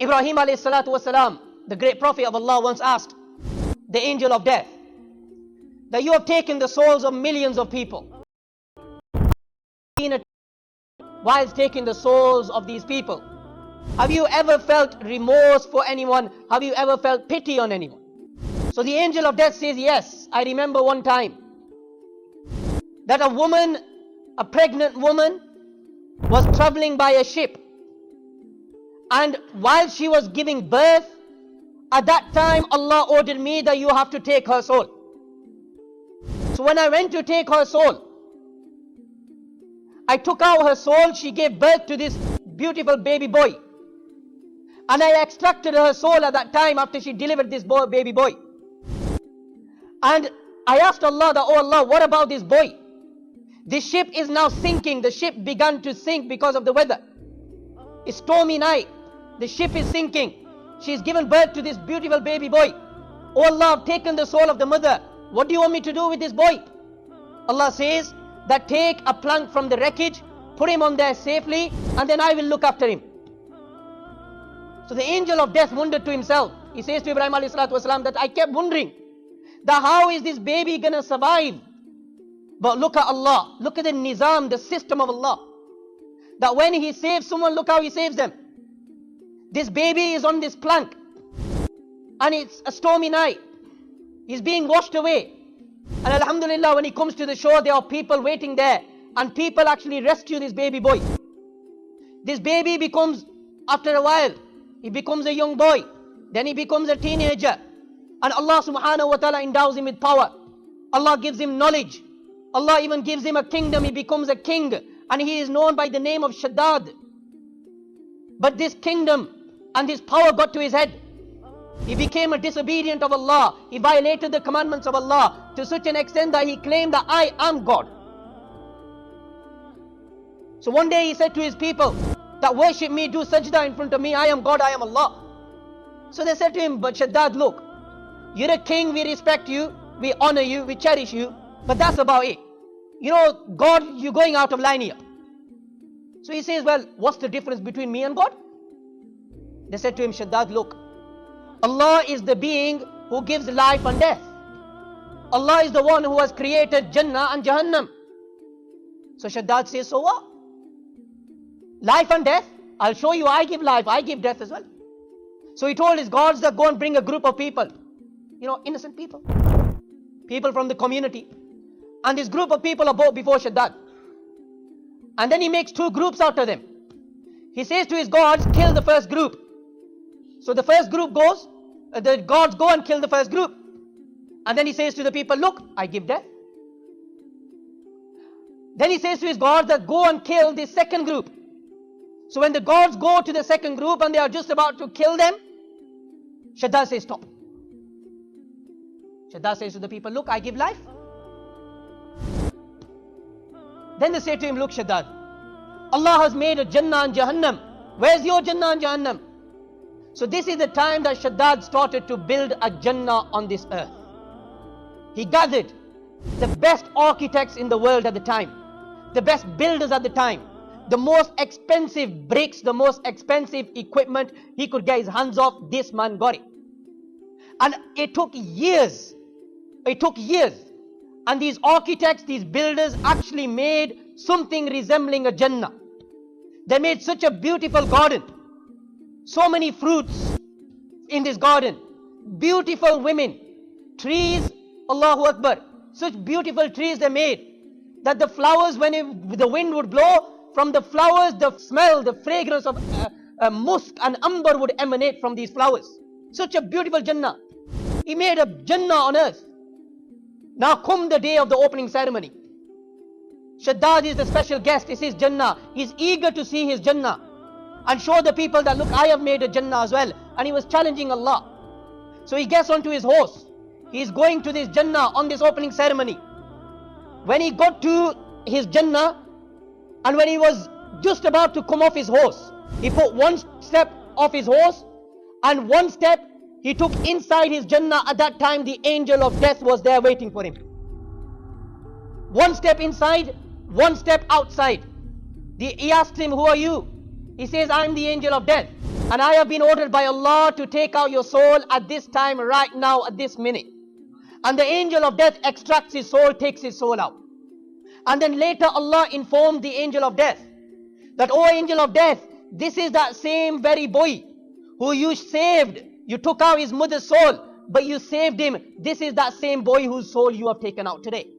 Ibrahim alayhi salatu wasalam, the great prophet of Allah, once asked the angel of death that you have taken the souls of millions of people. Whilst taking the souls of these people, have you ever felt remorse for anyone? Have you ever felt pity on anyone? So the angel of death says, yes, I remember one time that a woman, a pregnant woman, was traveling by a ship. And while she was giving birth, at that time Allah ordered me that you have to take her soul. So when I went to take her soul, I took out her soul. She gave birth to this beautiful baby boy. And I extracted her soul at that time after she delivered this baby boy. And I asked Allah that, oh Allah, what about this boy? This ship is now sinking. The ship began to sink because of the weather. It's stormy night. The ship is sinking. She's given birth to this beautiful baby boy. Oh Allah, I've taken the soul of the mother. What do you want me to do with this boy? Allah says that take a plank from the wreckage, put him on there safely, and then I will look after him. So the angel of death wondered to himself. He says to Ibrahim alayhi salatu wasalam that I kept wondering that how is this baby gonna survive? But look at Allah. Look at the nizam, the system of Allah. That when He saves someone, look how He saves them. This baby is on this plank. And it's a stormy night. He's being washed away. And alhamdulillah, when he comes to the shore, there are people waiting there. And people actually rescue this baby boy. This baby becomes, after a while, he becomes a young boy. Then he becomes a teenager. And Allah subhanahu wa ta'ala endows him with power. Allah gives him knowledge. Allah even gives him a kingdom. He becomes a king. And he is known by the name of Shaddad. But this kingdom and this power got to his head. He became a disobedient of Allah. He violated the commandments of Allah to such an extent that he claimed that I am God. So one day he said to his people that worship me, do sajda in front of me, I am God, I am Allah. So they said to him, but Shaddad, look, you're a king, we respect you, we honor you, we cherish you, but that's about it. You know, God, you're going out of line here. So he says, well, what's the difference between me and God? They said to him, Shaddad, look, Allah is the being who gives life and death. Allah is the one who has created Jannah and Jahannam. So Shaddad says, so what? Life and death? I'll show you, I give life, I give death as well. So he told his gods that go and bring a group of people. You know, innocent people. People from the community. And this group of people are brought before Shaddad. And then he makes two groups out of them. He says to his gods, kill the first group. So the first group goes, the gods go and kill the first group. And then he says to the people, look, I give death. Then he says to his gods that go and kill the second group. So when the gods go to the second group and they are just about to kill them, Shaddad says, stop. Shaddad says to the people, look, I give life. Then they say to him, look, Shaddad, Allah has made a Jannah and Jahannam. Where's your Jannah and Jahannam? So this is the time that Shaddad started to build a Jannah on this earth. He gathered the best architects in the world at the time, the best builders at the time, the most expensive bricks, the most expensive equipment he could get his hands off. This man got it. And it took years. It took years. And these architects, these builders actually made something resembling a Jannah. They made such a beautiful garden. So many fruits in this garden. Beautiful women. Trees, Allahu Akbar. Such beautiful trees they made. That the flowers, when the wind would blow, from the flowers, the smell, the fragrance of musk and amber would emanate from these flowers. Such a beautiful Jannah. He made a Jannah on earth. Now come the day of the opening ceremony. Shaddad is the special guest. It's his Jannah. He's eager to see his Jannah and show the people that, look, I have made a Jannah as well. And he was challenging Allah. So he gets onto his horse. He's going to this Jannah on this opening ceremony. When he got to his Jannah, and when he was just about to come off his horse, he put one step off his horse, and one step he took inside his Jannah. At that time, the angel of death was there waiting for him. One step inside, one step outside. He asked him, who are you? He says, I am the angel of death, and I have been ordered by Allah to take out your soul at this time, right now, at this minute. And the angel of death extracts his soul, takes his soul out. And then later Allah informed the angel of death that, oh angel of death, this is that same very boy who you saved. You took out his mother's soul, but you saved him. This is that same boy whose soul you have taken out today.